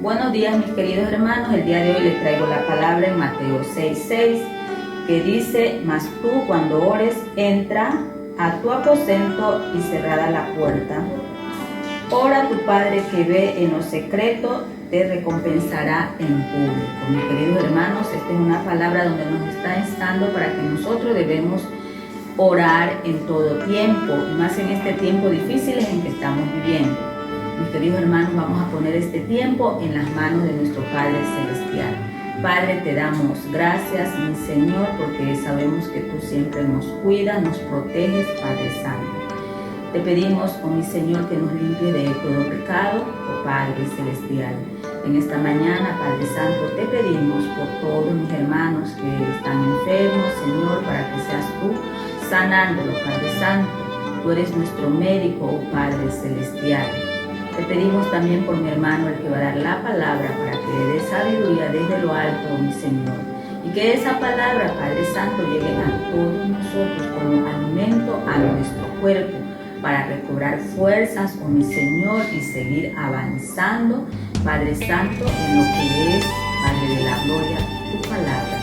Buenos días, mis queridos hermanos. El día de hoy les traigo la palabra en Mateo 6:6, que dice: mas tú, cuando ores, entra a tu aposento y cerrada la puerta. Ora a tu Padre que ve en lo secreto, te recompensará en público. Mis queridos hermanos, esta es una palabra donde nos está instando para que nosotros debemos orar en todo tiempo, y más en este tiempo difícil en que estamos viviendo. Mis queridos hermanos, vamos a poner este tiempo en las manos de nuestro Padre Celestial. Padre, te damos gracias, mi Señor, porque sabemos que tú siempre nos cuidas, nos proteges, Padre Santo. Te pedimos, oh mi Señor, que nos limpie de todo pecado, oh Padre Celestial. En esta mañana, Padre Santo, te pedimos por todos mis hermanos que están enfermos, Señor, para que seas tú sanándolos, Padre Santo. Tú eres nuestro médico, oh Padre Celestial. Te pedimos también por mi hermano, el que va a dar la palabra, para que le dé sabiduría desde lo alto, oh mi Señor. Y que esa palabra, Padre Santo, llegue a todos nosotros como alimento a nuestro cuerpo, para recobrar fuerzas, oh mi Señor, y seguir avanzando, Padre Santo, en lo que es, Padre de la gloria, tu palabra.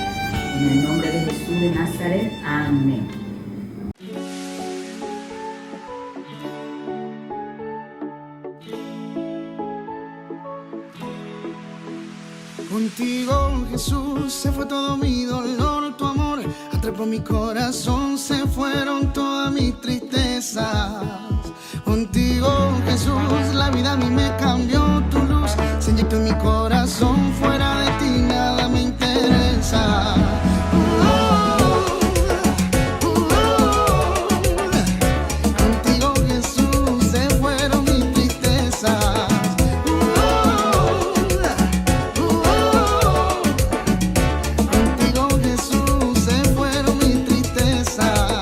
En el nombre de Jesús de Nazaret, amén. Contigo, Jesús, se fue todo mi dolor, tu amor atrapó mi corazón, se fueron todas mis tristezas. Contigo, Jesús, la vida a mí me cambió, tu luz se inyectó en mi corazón, fuera de ti nada me interesa. Contigo, Jesús, se fueron mis tristezas.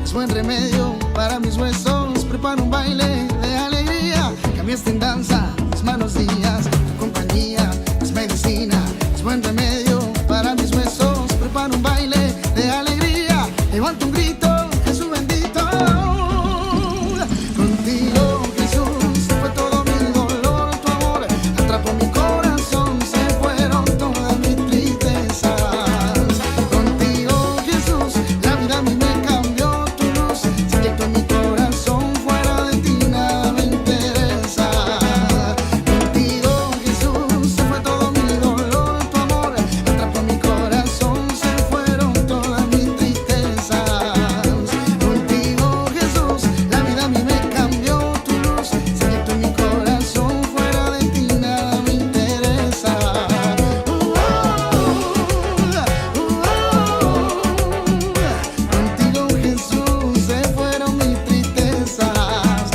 Es buen remedio para mis huesos, prepara un baile de alegría, cambiaste en danza mis malos días. Tu compañía es medicina, es buen remedio para mis huesos, prepara un baile de alegría, levanta un grito, Jesús bendito. Contigo, Jesús, se fue todo mi dolor, tu amor atrapó mi corazón, se fueron todas mis tristezas. Contigo, Jesús, la vida a mí me cambió, tu luz se inyectó en mi corazón, fuera de ti nada me interesa. Contigo, Jesús, se fue todo mi dolor, tu amor atrapó mi corazón, se fueron todas mis tristezas. Contigo, Jesús, la vida a mí me cambió, tu luz se inyectó en mi corazón, fuera de ti nada me interesa. Contigo, Jesús, se fueron mis tristezas.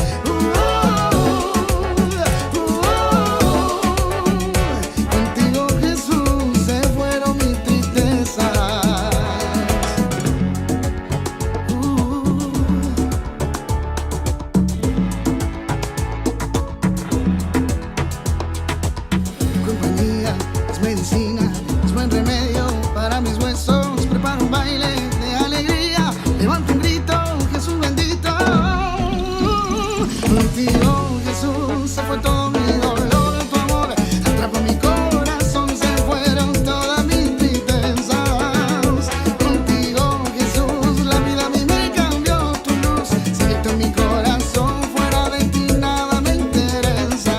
Contigo, Jesús, se fueron mis tristezas. Tu compañía es medicina, es buen remedio para mis huesos, prepara un baile de alegría, levanta un grito, Jesús bendito. Contigo, Jesús, se fue todo mi dolor, tu amor atrapó mi corazón, se fueron todas mis tristezas. Contigo, Jesús, la vida a mí me cambió, tu luz se inyectó en mi corazón, fuera de ti nada me interesa.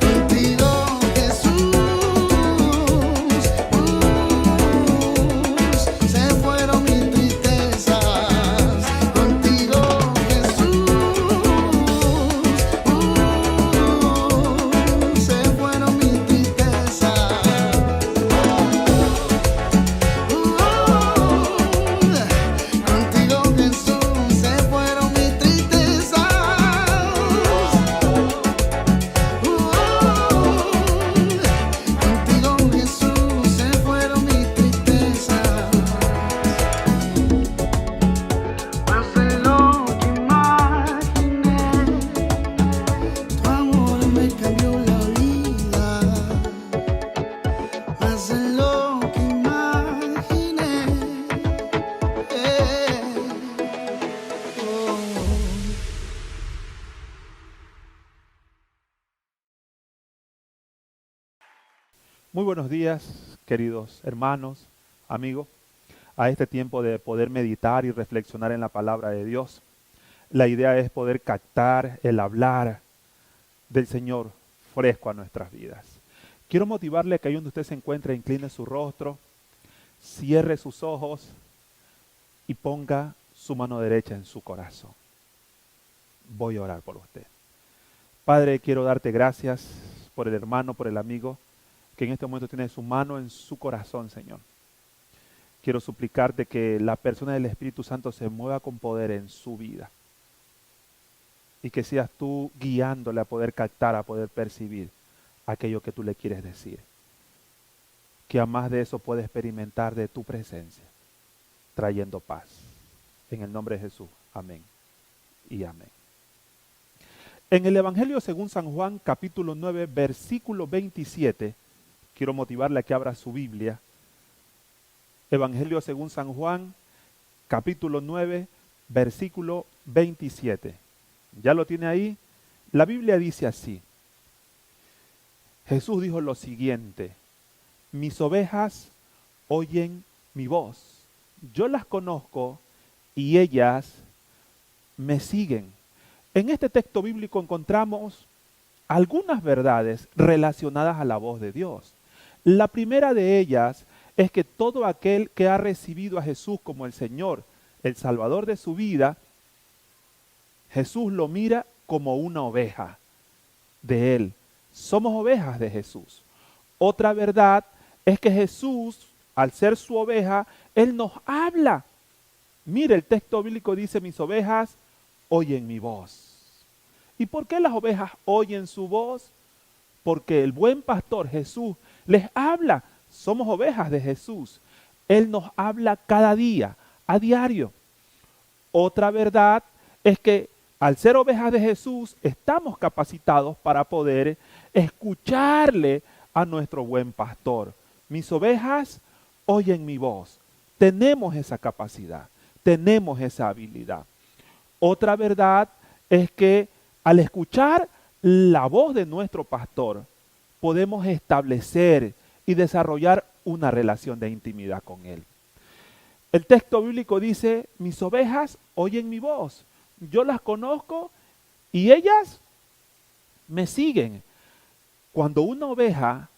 Contigo, Jesús, se fueron mis tristezas. Contigo, Jesús, Muy buenos días, queridos hermanos, amigos, a este tiempo de poder meditar y reflexionar en la palabra de Dios. La idea es poder captar el hablar del Señor fresco a nuestras vidas. Quiero motivarle a que ahí donde usted se encuentre, incline su rostro, cierre sus ojos y ponga su mano derecha en su corazón. Voy a orar por usted. Padre, quiero darte gracias por el hermano, por el amigo, que en este momento tiene su mano en su corazón, Señor. Quiero suplicarte que la persona del Espíritu Santo se mueva con poder en su vida. Y que seas tú guiándole a poder captar, a poder percibir aquello que tú le quieres decir. Que a más de eso pueda experimentar de tu presencia, trayendo paz. En el nombre de Jesús. Amén y amén. En el Evangelio según San Juan, capítulo 9, versículo 27, quiero motivarle a que abra su Biblia. Evangelio según San Juan, capítulo 9, versículo 27. ¿Ya lo tiene ahí? La Biblia dice así. Jesús dijo lo siguiente: mis ovejas oyen mi voz. Yo las conozco y ellas me siguen. En este texto bíblico encontramos algunas verdades relacionadas a la voz de Dios. La primera de ellas es que todo aquel que ha recibido a Jesús como el Señor, el Salvador de su vida, Jesús lo mira como una oveja de Él. Somos ovejas de Jesús. Otra verdad es que Jesús, al ser su oveja, Él nos habla. Mire, el texto bíblico dice, mis ovejas oyen mi voz. ¿Y por qué las ovejas oyen su voz? Porque el buen pastor Jesús les habla. Somos ovejas de Jesús. Él nos habla cada día, a diario. Otra verdad es que al ser ovejas de Jesús, estamos capacitados para poder escucharle a nuestro buen pastor. Mis ovejas oyen mi voz. Tenemos esa capacidad, tenemos esa habilidad. Otra verdad es que al escuchar la voz de nuestro pastor, podemos establecer y desarrollar una relación de intimidad con él. El texto bíblico dice, mis ovejas oyen mi voz. Yo las conozco y ellas me siguen. Cuando una oveja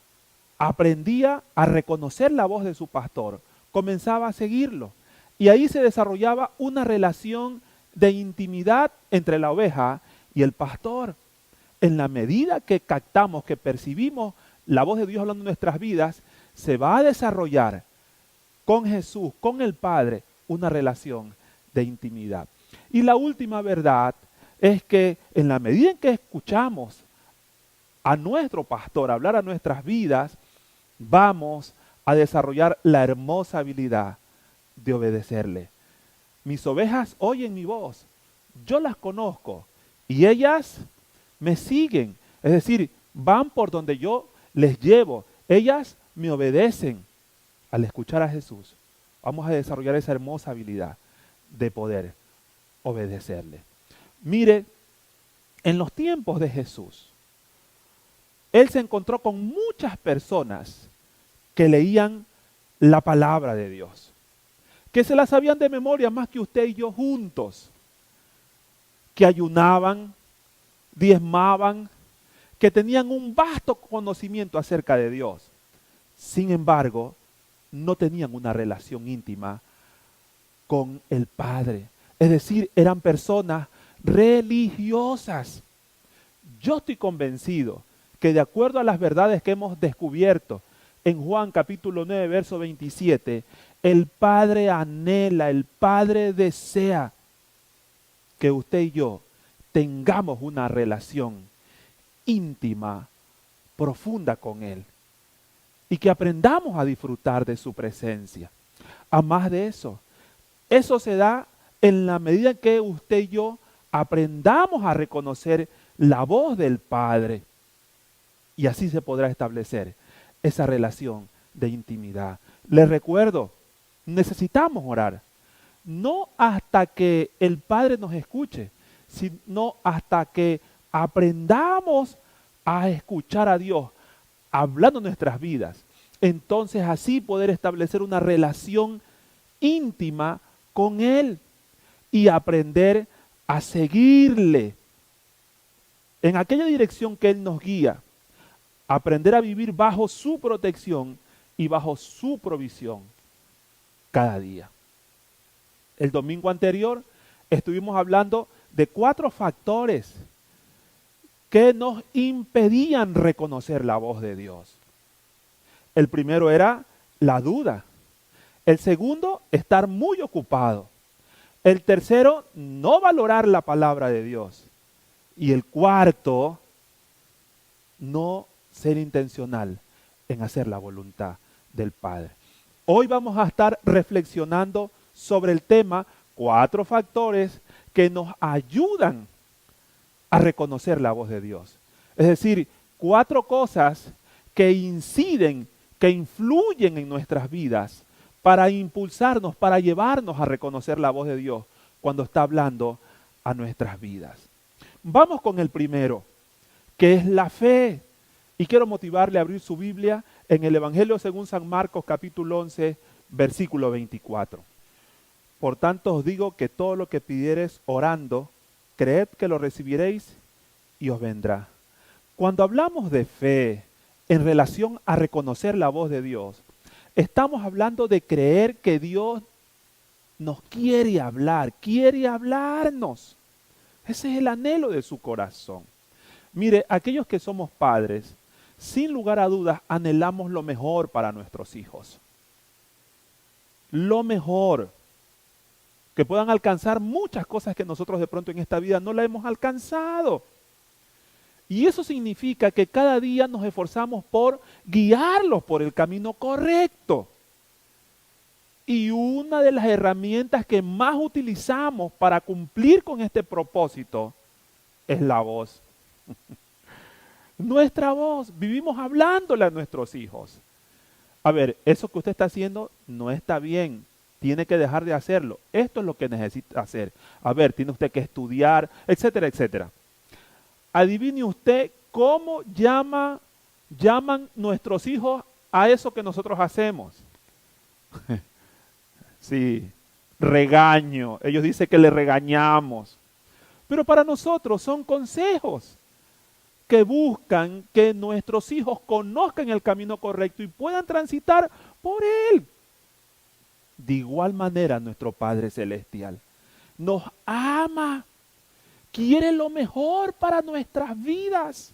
aprendía a reconocer la voz de su pastor, comenzaba a seguirlo. Y ahí se desarrollaba una relación de intimidad entre la oveja y el pastor. En la medida que captamos, que percibimos la voz de Dios hablando en nuestras vidas, se va a desarrollar con Jesús, con el Padre, una relación de intimidad. Y la última verdad es que en la medida en que escuchamos a nuestro pastor hablar a nuestras vidas, vamos a desarrollar la hermosa habilidad de obedecerle. Mis ovejas oyen mi voz, yo las conozco y ellas me siguen. Es decir, van por donde yo les llevo. Ellas me obedecen. Al escuchar a Jesús, vamos a desarrollar esa hermosa habilidad de poder obedecerle. Mire, en los tiempos de Jesús, Él se encontró con muchas personas que leían la palabra de Dios, que se la sabían de memoria más que usted y yo juntos, que ayunaban, diezmaban, que tenían un vasto conocimiento acerca de Dios. Sin embargo, no tenían una relación íntima con el Padre. Es decir, eran personas religiosas. Yo estoy convencido que de acuerdo a las verdades que hemos descubierto en Juan capítulo 9, verso 27, el Padre anhela, el Padre desea que usted y yo tengamos una relación íntima, profunda con Él. Y que aprendamos a disfrutar de su presencia. A más de eso, eso se da en la medida en que usted y yo aprendamos a reconocer la voz del Padre. Y así se podrá establecer esa relación de intimidad. Les recuerdo, necesitamos orar. No hasta que el Padre nos escuche, sino hasta que aprendamos a escuchar a Dios, hablando en nuestras vidas. Entonces así poder establecer una relación íntima con Él y aprender a seguirle en aquella dirección que Él nos guía. Aprender a vivir bajo su protección y bajo su provisión cada día. El domingo anterior estuvimos hablando de 4 factores que nos impedían reconocer la voz de Dios. El primero era la duda. El segundo, estar muy ocupado. El tercero, no valorar la palabra de Dios. Y el cuarto, no ser intencional en hacer la voluntad del Padre. Hoy vamos a estar reflexionando sobre el tema 4 factores que nos ayudan a reconocer la voz de Dios. Es decir, 4 cosas que inciden, que influyen en nuestras vidas para impulsarnos, para llevarnos a reconocer la voz de Dios cuando está hablando a nuestras vidas. Vamos con el primero, que es la fe. Y quiero motivarle a abrir su Biblia en el Evangelio según San Marcos, capítulo 11, versículo 24. Por tanto os digo que todo lo que pidiereis orando, creed que lo recibiréis y os vendrá. Cuando hablamos de fe en relación a reconocer la voz de Dios, estamos hablando de creer que Dios nos quiere hablar, quiere hablarnos. Ese es el anhelo de su corazón. Mire, aquellos que somos padres, sin lugar a dudas, anhelamos lo mejor para nuestros hijos. Lo mejor. Que puedan alcanzar muchas cosas que nosotros de pronto en esta vida no la hemos alcanzado. Y eso significa que cada día nos esforzamos por guiarlos por el camino correcto. Y una de las herramientas que más utilizamos para cumplir con este propósito es la voz. Nuestra voz, vivimos hablándole a nuestros hijos. A ver, eso que usted está haciendo no está bien, tiene que dejar de hacerlo. Esto es lo que necesita hacer. A ver, tiene usted que estudiar, etcétera, etcétera. Adivine usted cómo llaman nuestros hijos a eso que nosotros hacemos. Sí, regaño. Ellos dicen que le regañamos. Pero para nosotros son consejos que buscan que nuestros hijos conozcan el camino correcto y puedan transitar por él. De igual manera, nuestro Padre Celestial nos ama, quiere lo mejor para nuestras vidas.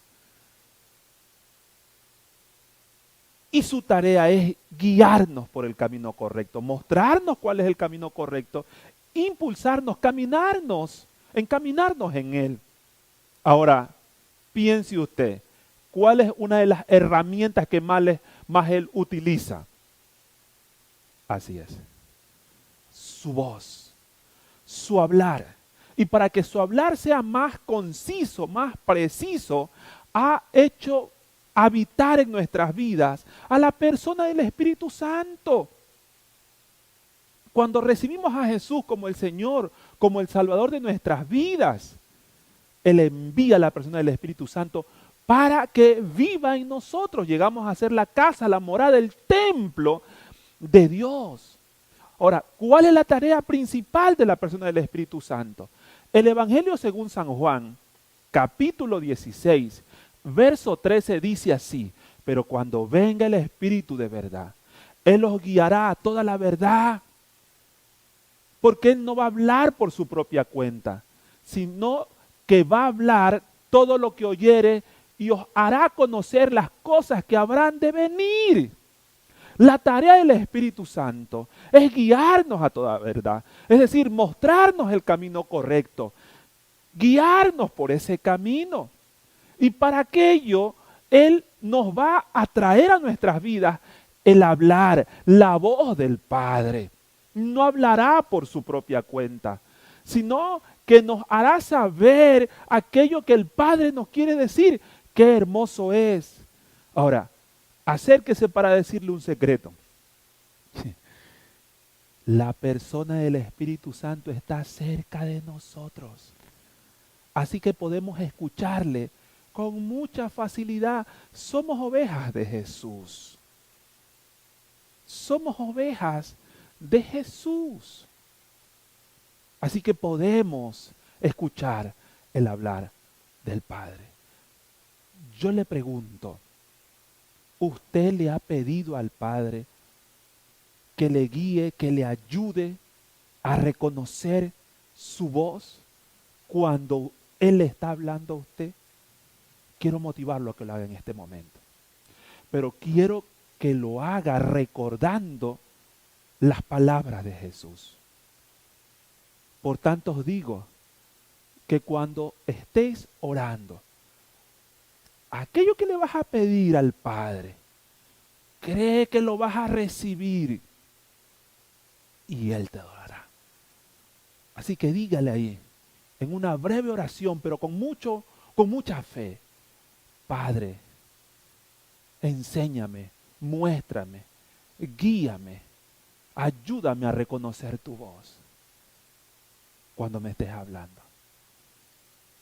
Y su tarea es guiarnos por el camino correcto, mostrarnos cuál es el camino correcto, impulsarnos, encaminarnos en él. Ahora, piense usted, ¿cuál es una de las herramientas que más él utiliza? Así es. Su voz, su hablar. Y para que su hablar sea más conciso, más preciso, ha hecho habitar en nuestras vidas a la persona del Espíritu Santo. Cuando recibimos a Jesús como el Señor, como el Salvador de nuestras vidas, Él envía a la persona del Espíritu Santo para que viva en nosotros. Llegamos a ser la casa, la morada, el templo de Dios. Ahora, ¿cuál es la tarea principal de la persona del Espíritu Santo? El Evangelio según San Juan, capítulo 16, verso 13 dice así: pero cuando venga el Espíritu de verdad, Él los guiará a toda la verdad. Porque Él no va a hablar por su propia cuenta, sino que va a hablar todo lo que oyere y os hará conocer las cosas que habrán de venir. La tarea del Espíritu Santo es guiarnos a toda verdad, es decir, mostrarnos el camino correcto, guiarnos por ese camino. Y para aquello, Él nos va a traer a nuestras vidas el hablar, la voz del Padre. No hablará por su propia cuenta, sino que nos hará saber aquello que el Padre nos quiere decir. ¡Qué hermoso es! Ahora, acérquese para decirle un secreto. La persona del Espíritu Santo está cerca de nosotros. Así que podemos escucharle con mucha facilidad. Somos ovejas de Jesús. Somos ovejas de Jesús. Así que podemos escuchar el hablar del Padre. Yo le pregunto, ¿usted le ha pedido al Padre que le guíe, que le ayude a reconocer su voz cuando Él le está hablando a usted? Quiero motivarlo a que lo haga en este momento. Pero quiero que lo haga recordando las palabras de Jesús. Por tanto os digo que cuando estés orando, aquello que le vas a pedir al Padre, cree que lo vas a recibir y Él te lo dará. Así que dígale ahí, en una breve oración, pero con mucha fe: Padre, enséñame, muéstrame, guíame, ayúdame a reconocer tu voz cuando me estés hablando.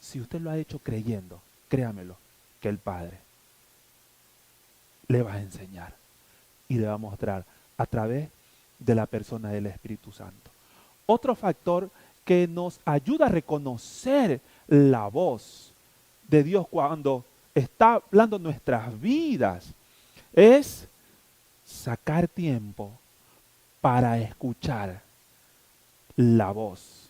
Si usted lo ha hecho creyendo, créamelo, que el Padre le va a enseñar y le va a mostrar a través de la persona del Espíritu Santo. Otro factor que nos ayuda a reconocer la voz de Dios cuando está hablando en nuestras vidas es sacar tiempo para escuchar la voz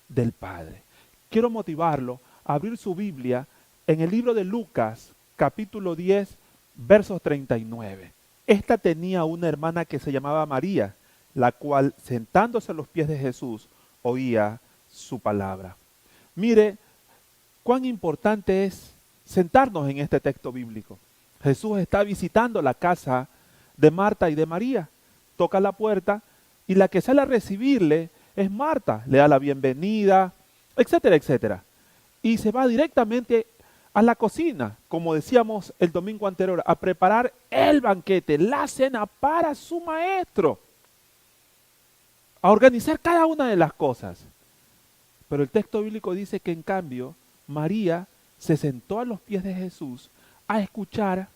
del Padre. Quiero motivarlo a abrir su Biblia en el libro de Lucas, capítulo 10, versos 39. Esta tenía una hermana que se llamaba María, la cual, sentándose a los pies de Jesús, oía su palabra. Mire cuán importante es sentarnos en este texto bíblico. Jesús está visitando la casa de Marta y de María. Toca la puerta y la que sale a recibirle es Marta. Le da la bienvenida, etcétera, etcétera. Y se va directamente a la cocina, como decíamos el domingo anterior, a preparar el banquete, la cena para su maestro. A organizar cada una de las cosas. Pero el texto bíblico dice que en cambio María se sentó a los pies de Jesús a escuchar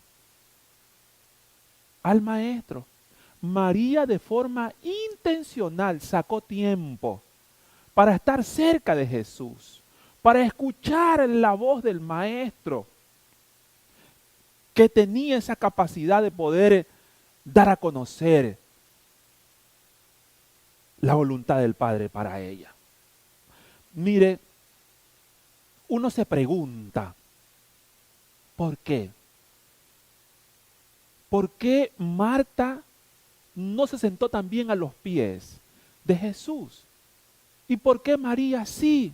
al maestro. María de forma intencional sacó tiempo para estar cerca de Jesús, para escuchar la voz del maestro, que tenía esa capacidad de poder dar a conocer la voluntad del Padre para ella. Mire, uno se pregunta, ¿por qué? ¿Por qué Marta no se sentó también a los pies de Jesús? ¿Y por qué María sí?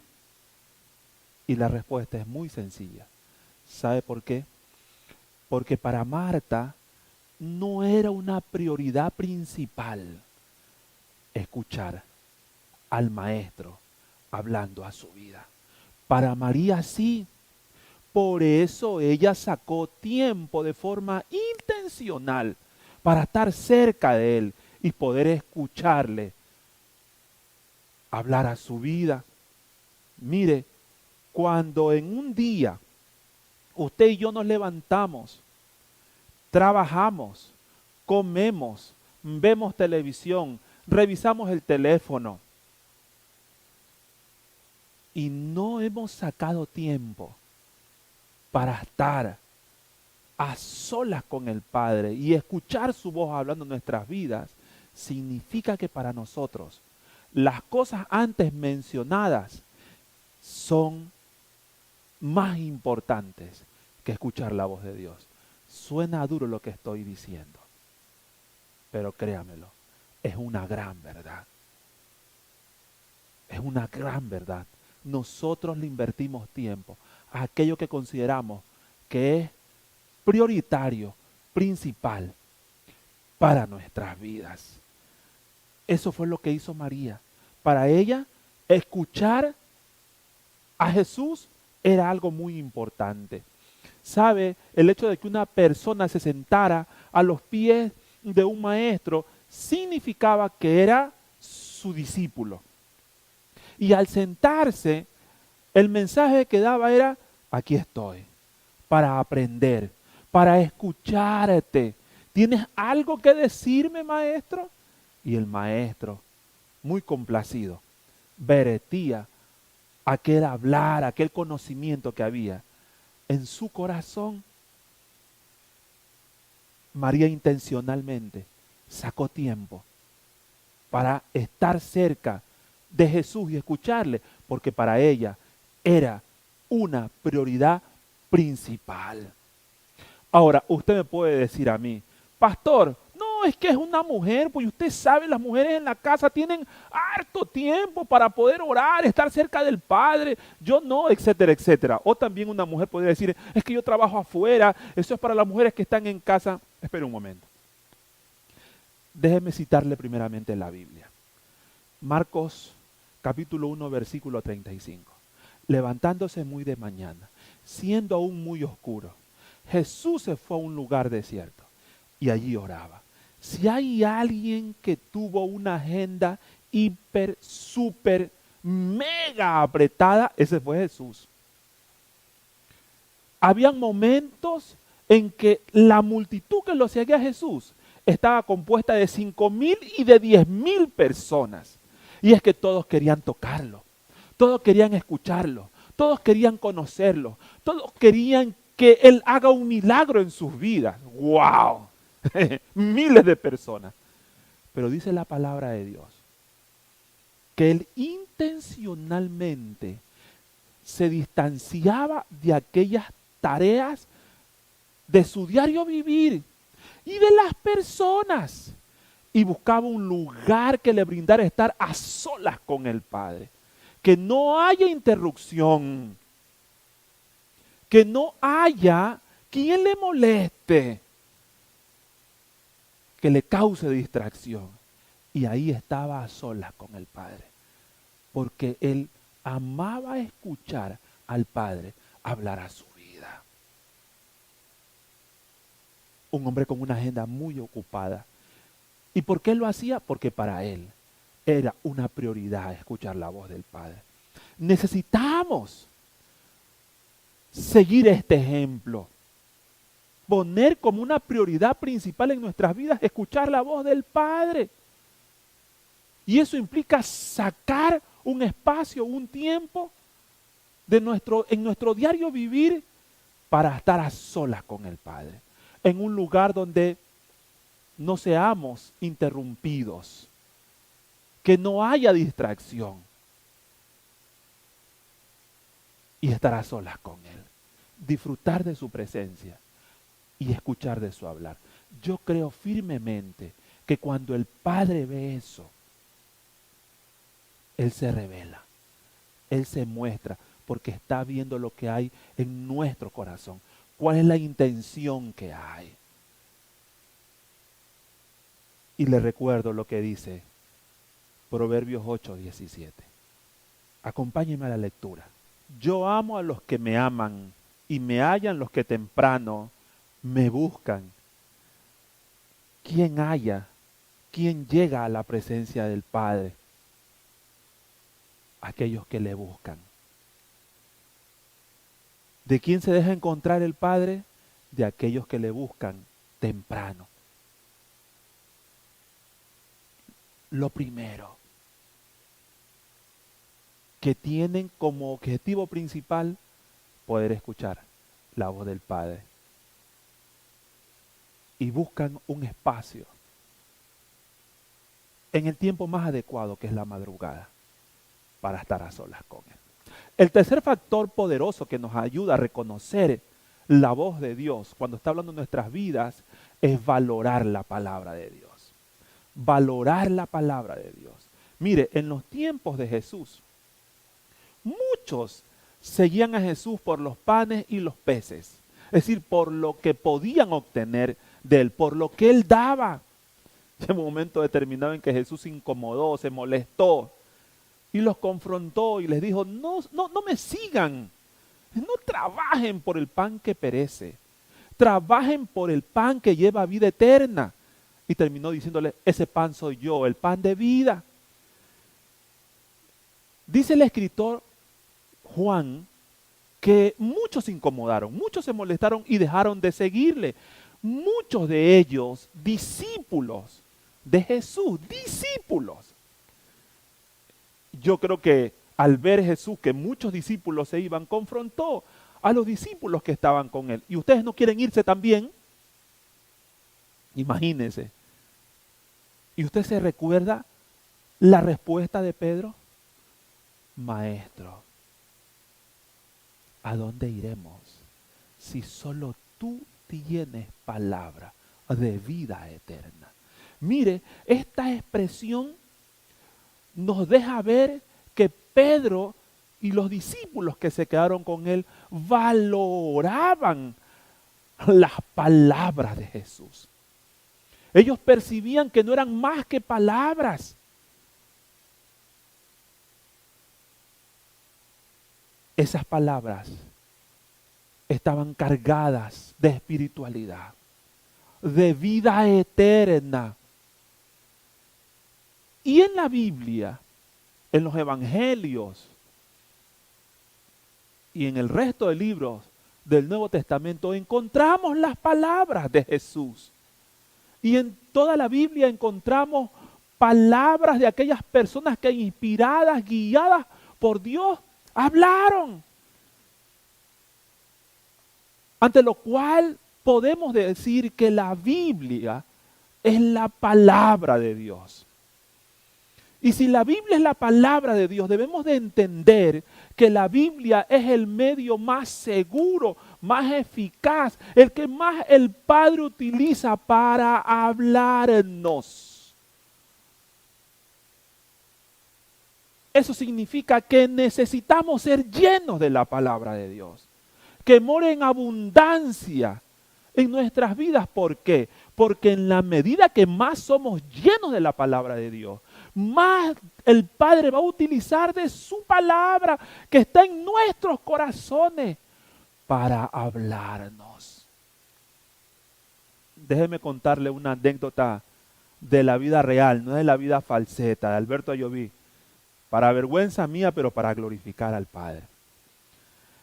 Y la respuesta es muy sencilla. ¿Sabe por qué? Porque para Marta no era una prioridad principal escuchar al maestro hablando a su vida. Para María sí. Por eso ella sacó tiempo de forma intencional para estar cerca de él y poder escucharle hablar a su vida. Mire, cuando en un día usted y yo nos levantamos, trabajamos, comemos, vemos televisión, revisamos el teléfono y no hemos sacado tiempo para estar a solas con el Padre y escuchar su voz hablando en nuestras vidas, significa que para nosotros las cosas antes mencionadas son más importantes que escuchar la voz de Dios. Suena duro lo que estoy diciendo, pero créamelo, es una gran verdad. Es una gran verdad. Nosotros le invertimos tiempo a aquello que consideramos que es prioritario, principal para nuestras vidas. Eso fue lo que hizo María. Para ella, escuchar a Jesús era algo muy importante. ¿Sabe? El hecho de que una persona se sentara a los pies de un maestro significaba que era su discípulo. Y al sentarse, el mensaje que daba era: aquí estoy, para aprender, para escucharte. ¿Tienes algo que decirme, maestro? Y el maestro, muy complacido, vertía aquel hablar, aquel conocimiento que había en su corazón. María intencionalmente sacó tiempo para estar cerca de Jesús y escucharle, porque para ella era una prioridad principal. Ahora, usted me puede decir a mí, pastor, no, es que es una mujer, pues usted sabe, las mujeres en la casa tienen harto tiempo para poder orar, estar cerca del Padre, yo no, etcétera, etcétera. O también una mujer podría decir, es que yo trabajo afuera, eso es para las mujeres que están en casa. Espere un momento. Déjeme citarle primeramente la Biblia. Marcos capítulo 1, versículo 35. Levantándose muy de mañana, siendo aún muy oscuro, Jesús se fue a un lugar desierto y allí oraba. Si hay alguien que tuvo una agenda hiper, super, mega apretada, ese fue Jesús. Habían momentos en que la multitud que lo seguía a Jesús estaba compuesta de 5,000 y de 10,000 personas. Y es que todos querían tocarlo, todos querían escucharlo, todos querían conocerlo, todos querían que Él haga un milagro en sus vidas. ¡Wow! Miles de personas. Pero dice la palabra de Dios que Él intencionalmente se distanciaba de aquellas tareas de su diario vivir y de las personas y buscaba un lugar que le brindara estar a solas con el Padre, que no haya interrupción, que no haya quien le moleste, que le cause distracción. Y ahí estaba a solas con el Padre, porque él amaba escuchar al Padre hablar a su vida. Un hombre con una agenda muy ocupada. ¿Y por qué lo hacía? Porque para él era una prioridad escuchar la voz del Padre. Necesitamos seguir este ejemplo. Poner como una prioridad principal en nuestras vidas escuchar la voz del Padre. Y eso implica sacar un espacio, un tiempo en nuestro diario vivir para estar a solas con el Padre. En un lugar donde no seamos interrumpidos, que no haya distracción y estar a solas con Él. Disfrutar de su presencia y escuchar de su hablar. Yo creo firmemente que cuando el Padre ve eso, Él se revela, Él se muestra, porque está viendo lo que hay en nuestro corazón. ¿Cuál es la intención que hay? Y le recuerdo lo que dice Proverbios 8:17. Acompáñenme a la lectura. Yo amo a los que me aman y me hallan los que temprano me buscan. ¿Quién halla? ¿Quién llega a la presencia del Padre? Aquellos que le buscan. ¿De quién se deja encontrar el Padre? De aquellos que le buscan temprano. Lo primero, que tienen como objetivo principal poder escuchar la voz del Padre. Y buscan un espacio en el tiempo más adecuado, que es la madrugada, para estar a solas con Él. El tercer factor poderoso que nos ayuda a reconocer la voz de Dios cuando está hablando en nuestras vidas es valorar la palabra de Dios. Valorar la palabra de Dios. Mire, en los tiempos de Jesús, muchos seguían a Jesús por los panes y los peces. Es decir, por lo que podían obtener de Él, por lo que Él daba. En un momento determinado en que Jesús se incomodó, se molestó y los confrontó y les dijo, no me sigan, no trabajen por el pan que perece, trabajen por el pan que lleva vida eterna. Y terminó diciéndole, ese pan soy yo, el pan de vida. Dice el escritor Juan que muchos se incomodaron, muchos se molestaron y dejaron de seguirle. Muchos de ellos, discípulos de Jesús, discípulos. Yo creo que al ver Jesús que muchos discípulos se iban, confrontó a los discípulos que estaban con él. ¿Y ustedes no quieren irse también? Imagínense. ¿Y usted se recuerda la respuesta de Pedro? Maestro, ¿a dónde iremos si solo tú tienes palabra de vida eterna? Mire, esta expresión nos deja ver que Pedro y los discípulos que se quedaron con él valoraban las palabras de Jesús. Ellos percibían que no eran más que palabras. Esas palabras estaban cargadas de espiritualidad, de vida eterna. Y en la Biblia, en los evangelios y en el resto de libros del Nuevo Testamento encontramos las palabras de Jesús. Y en toda la Biblia encontramos palabras de aquellas personas que inspiradas, guiadas por Dios, hablaron. Ante lo cual podemos decir que la Biblia es la palabra de Dios. Y si la Biblia es la palabra de Dios, debemos de entender que la Biblia es el medio más seguro, más eficaz, el que más el Padre utiliza para hablarnos. Eso significa que necesitamos ser llenos de la palabra de Dios, que more en abundancia en nuestras vidas. ¿Por qué? Porque en la medida que más somos llenos de la palabra de Dios, más el Padre va a utilizar de su palabra que está en nuestros corazones para hablarnos. Déjeme contarle una anécdota de la vida real, no de la vida falseta, de Alberto Ayoví, para vergüenza mía, pero para glorificar al Padre.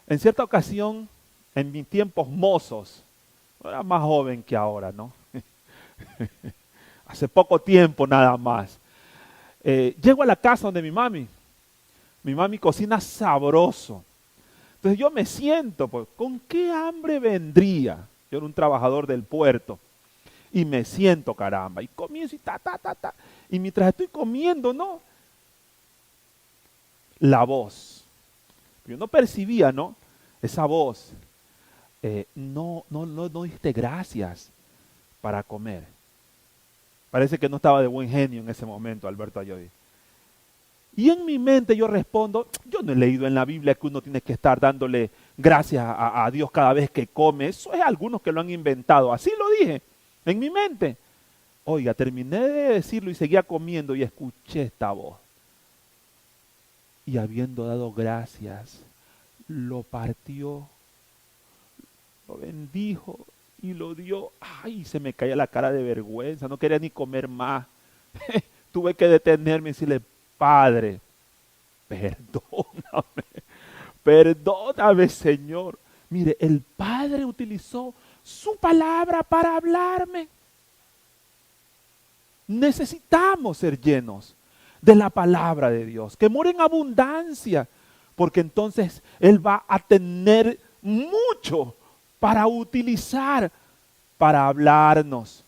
En cierta ocasión, en mis tiempos mozos, era más joven que ahora, ¿no? Hace poco tiempo nada más. Llego a la casa donde mi mami cocina sabroso. Entonces yo me siento, pues, ¿con qué hambre vendría? Yo era un trabajador del puerto y me siento, caramba, y comienzo y y mientras estoy comiendo, ¿no? La voz. Yo no percibía, ¿no? Esa voz. No diste gracias para comer. Parece que no estaba de buen genio en ese momento, Alberto Ayoví. Y en mi mente yo respondo, yo no he leído en la Biblia que uno tiene que estar dándole gracias a Dios cada vez que come. Eso es algunos que lo han inventado. Así lo dije en mi mente. Oiga, terminé de decirlo y seguía comiendo y escuché esta voz. Y habiendo dado gracias, lo partió, lo bendijo y lo dio. Ay, se me caía la cara de vergüenza, no quería ni comer más. Tuve que detenerme y decirle, Padre, perdóname, Señor. Mire, el Padre utilizó su palabra para hablarme. Necesitamos ser llenos de la palabra de Dios, que more en abundancia, porque entonces Él va a tener mucho para utilizar, para hablarnos.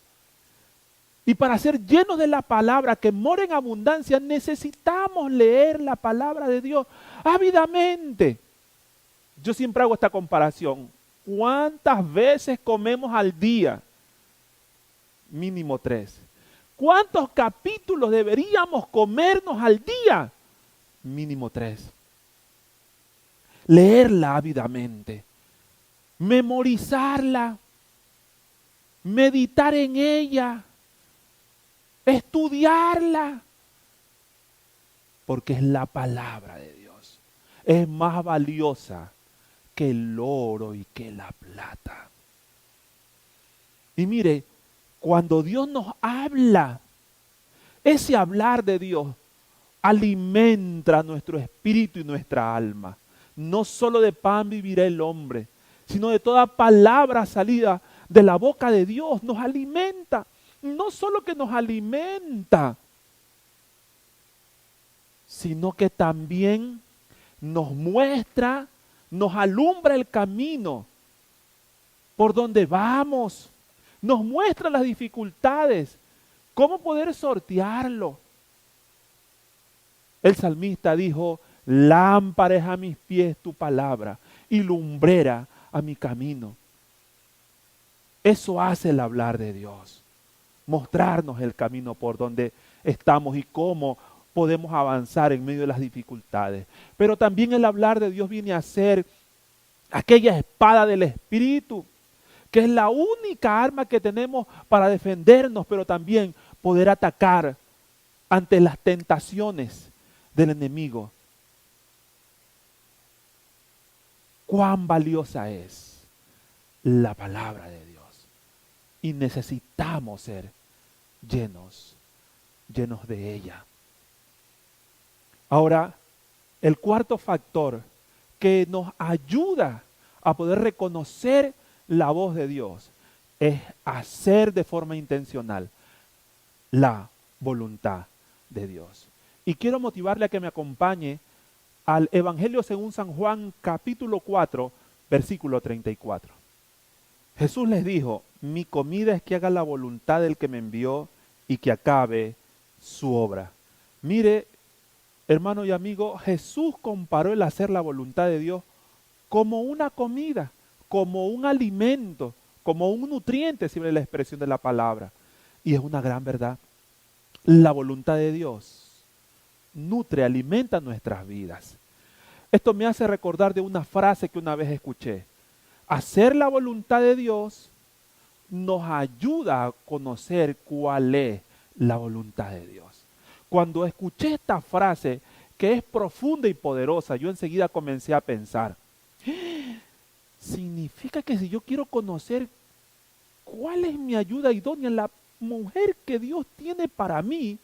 Y para ser llenos de la palabra que mora en abundancia, necesitamos leer la palabra de Dios ávidamente. Yo siempre hago esta comparación. ¿Cuántas veces comemos al día? Mínimo 3. ¿Cuántos capítulos deberíamos comernos al día? Mínimo 3. Leerla ávidamente. Memorizarla. Meditar en ella. Estudiarla, porque es la palabra de Dios. Es más valiosa que el oro y que la plata. Y mire, cuando Dios nos habla, ese hablar de Dios alimenta nuestro espíritu y nuestra alma. No solo de pan vivirá el hombre, sino de toda palabra salida de la boca de Dios. Nos alimenta. No solo que nos alimenta, sino que también nos muestra, nos alumbra el camino por donde vamos, nos muestra las dificultades, cómo poder sortearlo. El salmista dijo, lámpara es a mis pies tu palabra y lumbrera a mi camino. Eso hace el hablar de Dios, mostrarnos el camino por donde estamos y cómo podemos avanzar en medio de las dificultades. Pero también el hablar de Dios viene a ser aquella espada del Espíritu, que es la única arma que tenemos para defendernos, pero también poder atacar ante las tentaciones del enemigo. Cuán valiosa es la palabra de Dios. Y necesitamos ser llenos de ella. Ahora, el cuarto factor que nos ayuda a poder reconocer la voz de Dios es hacer de forma intencional la voluntad de Dios. Y quiero motivarle a que me acompañe al Evangelio según San Juan, capítulo 4, versículo 34. Jesús les dijo, mi comida es que haga la voluntad del que me envió y que acabe su obra. Mire, hermano y amigo, Jesús comparó el hacer la voluntad de Dios como una comida, como un alimento, como un nutriente, si ve la expresión de la palabra. Y es una gran verdad. La voluntad de Dios nutre, alimenta nuestras vidas. Esto me hace recordar de una frase que una vez escuché. Hacer la voluntad de Dios nos ayuda a conocer cuál es la voluntad de Dios. Cuando escuché esta frase, que es profunda y poderosa, yo enseguida comencé a pensar, significa que si yo quiero conocer cuál es mi ayuda idónea, la mujer que Dios tiene para mí,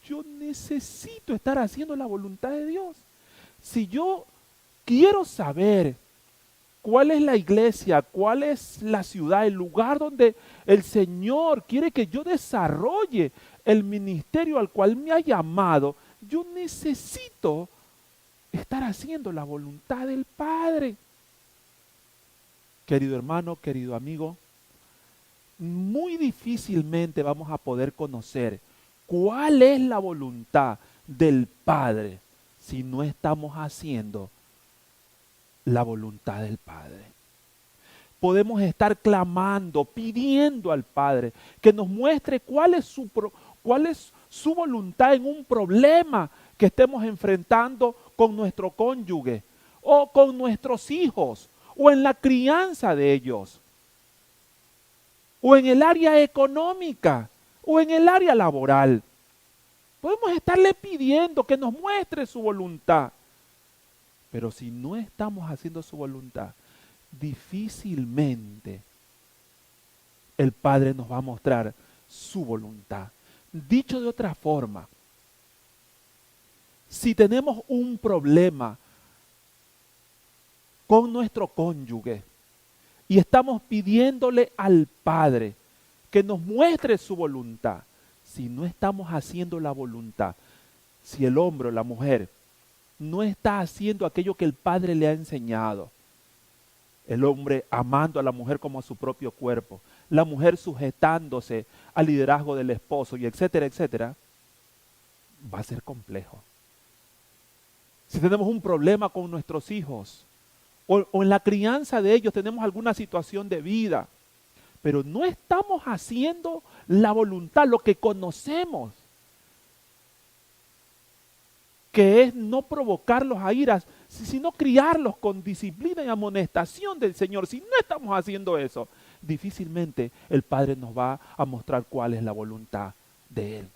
yo necesito estar haciendo la voluntad de Dios. Si yo quiero saber cuál es la iglesia, cuál es la ciudad, el lugar donde el Señor quiere que yo desarrolle el ministerio al cual me ha llamado, yo necesito estar haciendo la voluntad del Padre. Querido hermano, querido amigo, muy difícilmente vamos a poder conocer cuál es la voluntad del Padre si no estamos haciendo la voluntad del Padre. Podemos estar clamando, pidiendo al Padre que nos muestre cuál es su voluntad en un problema que estemos enfrentando con nuestro cónyuge o con nuestros hijos o en la crianza de ellos o en el área económica o en el área laboral. Podemos estarle pidiendo que nos muestre su voluntad. Pero si no estamos haciendo su voluntad, difícilmente el Padre nos va a mostrar su voluntad. Dicho de otra forma, si tenemos un problema con nuestro cónyuge y estamos pidiéndole al Padre que nos muestre su voluntad, si no estamos haciendo la voluntad, si el hombre o la mujer no está haciendo aquello que el Padre le ha enseñado, el hombre amando a la mujer como a su propio cuerpo, la mujer sujetándose al liderazgo del esposo y etcétera, etcétera, va a ser complejo. Si tenemos un problema con nuestros hijos o en la crianza de ellos tenemos alguna situación de vida, pero no estamos haciendo la voluntad, lo que conocemos, que es no provocarlos a iras, sino criarlos con disciplina y amonestación del Señor. Si no estamos haciendo eso, difícilmente el Padre nos va a mostrar cuál es la voluntad de Él.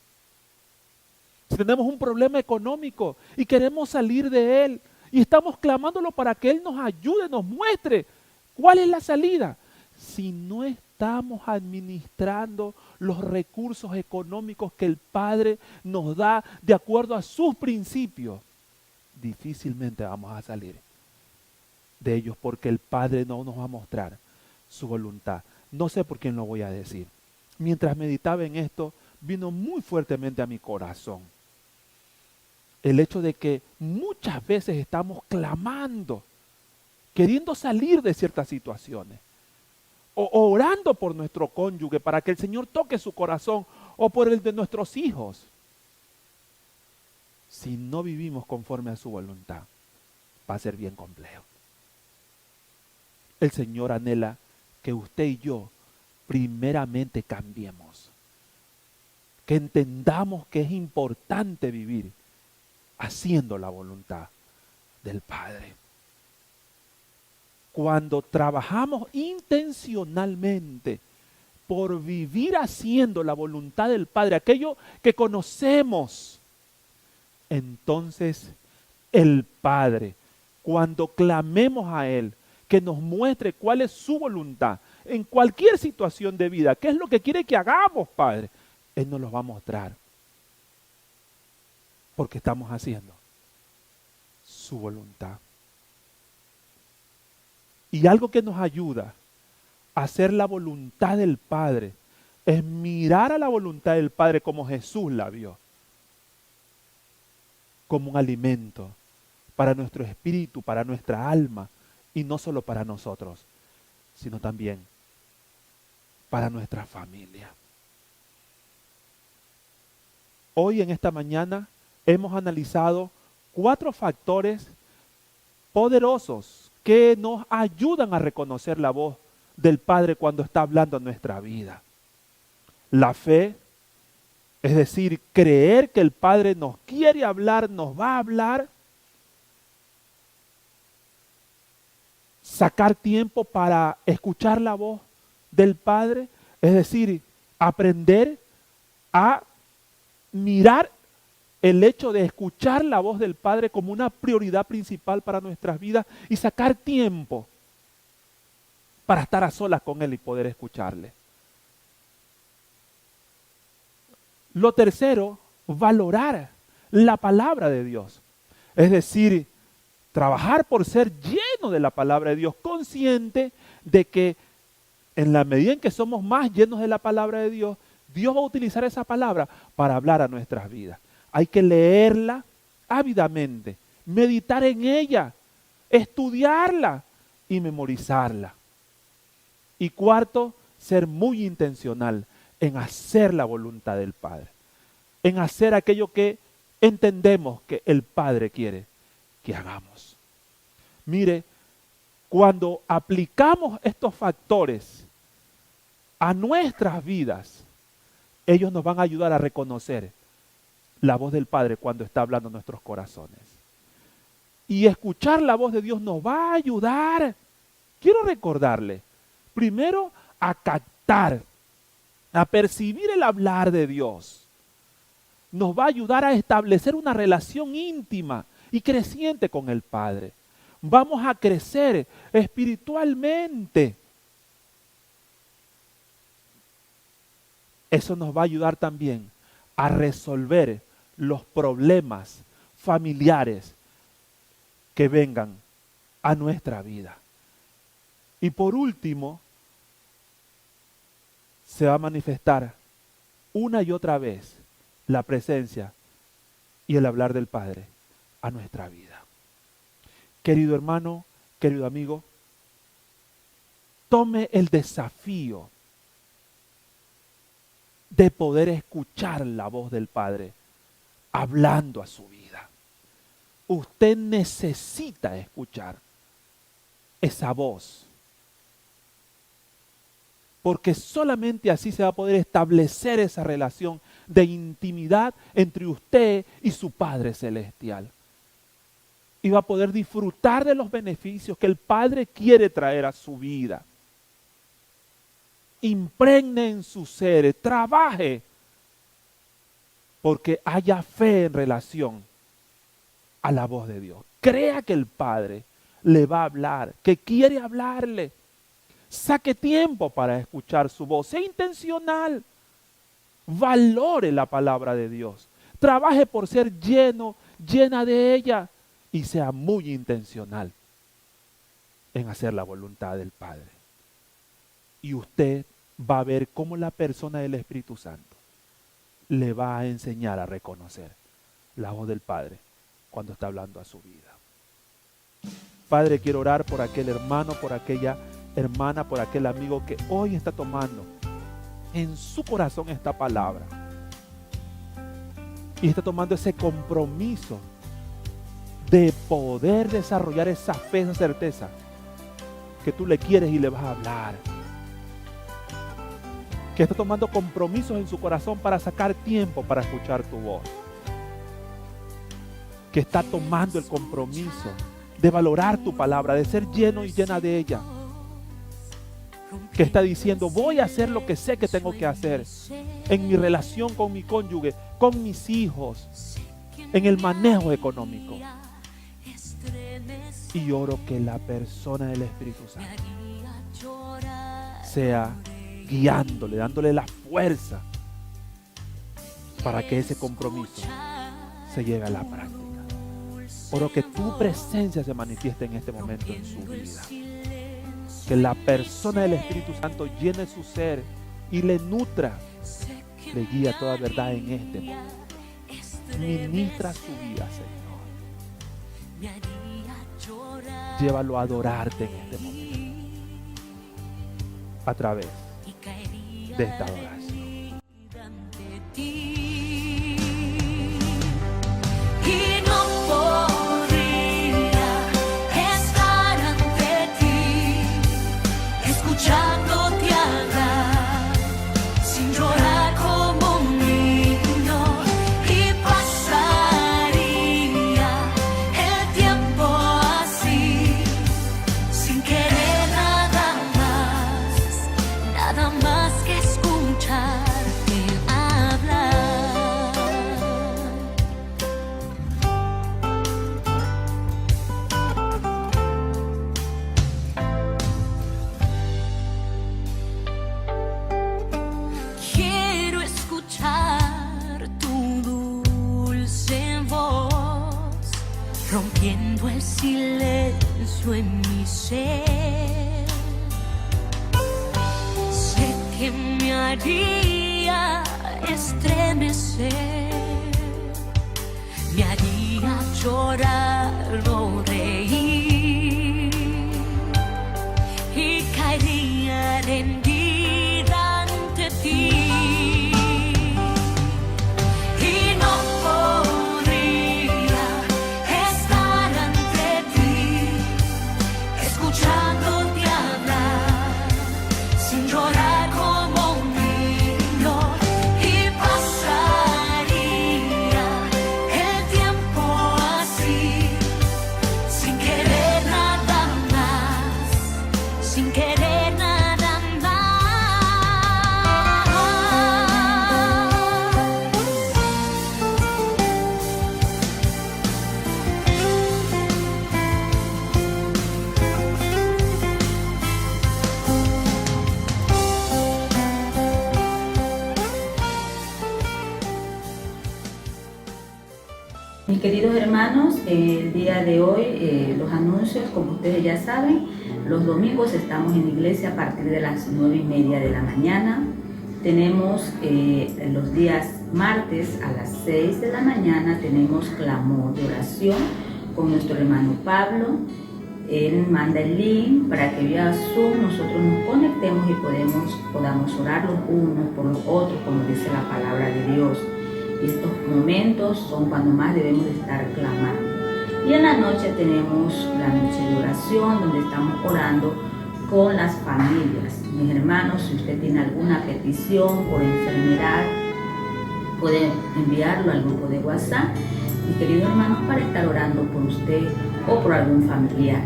Si tenemos un problema económico y queremos salir de él y estamos clamándolo para que Él nos ayude, nos muestre cuál es la salida, si no estamos administrando los recursos económicos que el Padre nos da de acuerdo a sus principios, difícilmente vamos a salir. de ellos, porque el Padre no nos va a mostrar su voluntad. No sé por quién lo voy a decir. Mientras meditaba en esto, vino muy fuertemente a mi corazón el hecho de que muchas veces estamos clamando, queriendo salir de ciertas situaciones, o orando por nuestro cónyuge para que el Señor toque su corazón, o por el de nuestros hijos. Si no vivimos conforme a su voluntad, va a ser bien complejo. El Señor anhela que usted y yo primeramente cambiemos, que entendamos que es importante vivir haciendo la voluntad del Padre. Cuando trabajamos intencionalmente por vivir haciendo la voluntad del Padre, aquello que conocemos, entonces el Padre, cuando clamemos a Él, que nos muestre cuál es su voluntad en cualquier situación de vida, qué es lo que quiere que hagamos, Padre, Él nos lo va a mostrar. Porque estamos haciendo su voluntad. Y algo que nos ayuda a hacer la voluntad del Padre es mirar a la voluntad del Padre como Jesús la vio. Como un alimento para nuestro espíritu, para nuestra alma, y no solo para nosotros, sino también para nuestra familia. Hoy en esta mañana hemos analizado 4 factores poderosos que nos ayudan a reconocer la voz del Padre cuando está hablando en nuestra vida. La fe, es decir, creer que el Padre nos quiere hablar, nos va a hablar. Sacar tiempo para escuchar la voz del Padre, es decir, aprender a mirar el hecho de escuchar la voz del Padre como una prioridad principal para nuestras vidas y sacar tiempo para estar a solas con Él y poder escucharle. Lo tercero, valorar la palabra de Dios. Es decir, trabajar por ser lleno de la palabra de Dios, consciente de que en la medida en que somos más llenos de la palabra de Dios, Dios va a utilizar esa palabra para hablar a nuestras vidas. Hay que leerla ávidamente, meditar en ella, estudiarla y memorizarla. Y cuarto, ser muy intencional en hacer la voluntad del Padre, en hacer aquello que entendemos que el Padre quiere que hagamos. Mire, cuando aplicamos estos factores a nuestras vidas, ellos nos van a ayudar a reconocer la voz del Padre cuando está hablando en nuestros corazones. Y escuchar la voz de Dios nos va a ayudar. Quiero recordarle, primero a captar, a percibir el hablar de Dios. Nos va a ayudar a establecer una relación íntima y creciente con el Padre. Vamos a crecer espiritualmente. Eso nos va a ayudar también a resolver los problemas familiares que vengan a nuestra vida. Y por último, se va a manifestar una y otra vez la presencia y el hablar del Padre a nuestra vida. Querido hermano, querido amigo, tome el desafío de poder escuchar la voz del Padre hablando a su vida. Usted necesita escuchar esa voz, porque solamente así se va a poder establecer esa relación de intimidad entre usted y su Padre Celestial. Y va a poder disfrutar de los beneficios que el Padre quiere traer a su vida. Impregne en su ser, trabaje, porque haya fe en relación a la voz de Dios. Crea que el Padre le va a hablar, que quiere hablarle. Saque tiempo para escuchar su voz, sea intencional. Valore la palabra de Dios. Trabaje por ser lleno, llena de ella y sea muy intencional. en hacer la voluntad del Padre. Y usted va a ver cómo la persona del Espíritu Santo le va a enseñar a reconocer la voz del Padre cuando está hablando a su vida. Padre, quiero orar por aquel hermano, por aquella hermana, por aquel amigo que hoy está tomando en su corazón esta palabra y está tomando ese compromiso de poder desarrollar esa fe, esa certeza que tú le quieres y le vas a hablar, que está tomando compromisos en su corazón para sacar tiempo para escuchar tu voz, que está tomando el compromiso de valorar tu palabra, de ser lleno y llena de ella, que está diciendo, voy a hacer lo que sé que tengo que hacer en mi relación con mi cónyuge, con mis hijos, en el manejo económico. Y oro que la persona del Espíritu Santo sea guiándole, dándole la fuerza para que ese compromiso se lleve a la práctica. Oro que tu presencia se manifieste en este momento en su vida. Que la persona del Espíritu Santo llene su ser y le nutra, le guía toda verdad en este momento. Ministra su vida, Señor. Llévalo a adorarte en este momento a través de esta adoración. Escuchándote hablar, sin llorar como un niño, y pasaría el tiempo así, sin querer nada más que escucharte hablar. Quiero escuchar tu dulce voz, rompiendo el silencio en mi ser. Sé que me haría estremecer, me haría llorar o reír, y caería rendida ante ti. Y no podría estar ante ti, escuchándote hablar, sin llorar como un niño, y pasaría el tiempo así, sin querer nada más, sin querer nada más. Mis queridos hermanos, el día de hoy los anuncios, como ustedes ya saben, los domingos estamos en iglesia a partir de las 9:30 de la mañana. Tenemos los días martes a las 6 de la mañana, tenemos clamor de oración con nuestro hermano Pablo. Él manda el link para que vía Zoom nosotros nos conectemos y podamos orar los unos por los otros, como dice la palabra de Dios. Y estos momentos son cuando más debemos de estar clamando. Y en la noche tenemos la noche de oración, donde estamos orando con las familias. Mis hermanos, si usted tiene alguna petición por enfermedad, puede enviarlo al grupo de WhatsApp, mis queridos hermanos, para estar orando por usted o por algún familiar.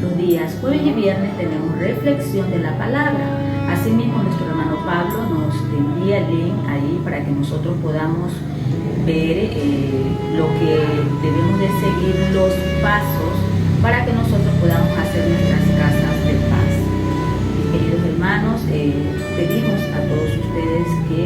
Los días jueves y viernes tenemos reflexión de la palabra. Asimismo, nuestro hermano Pablo nos envía el link ahí para que nosotros podamos ver lo que debemos de seguir, los pasos para que nosotros podamos hacer nuestras casas de paz. Mis queridos hermanos, pedimos a todos ustedes que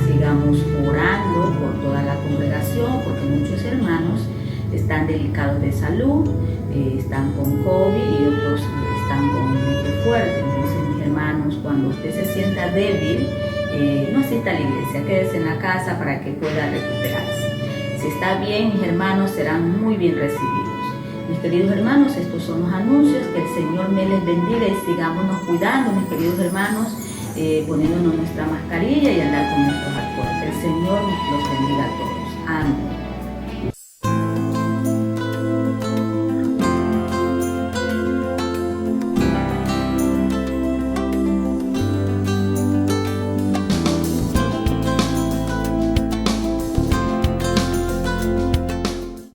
sigamos orando por toda la congregación, porque muchos hermanos están delicados de salud, están con COVID y otros están usted se sienta débil, no asista a la iglesia, quédese en la casa para que pueda recuperarse. Si está bien, mis hermanos serán muy bien recibidos. Mis queridos hermanos, estos son los anuncios. Que el Señor me les bendiga y sigámonos cuidando, mis queridos hermanos, poniéndonos nuestra mascarilla y andar con nuestros alcohol. Que el Señor los bendiga a todos. Amén.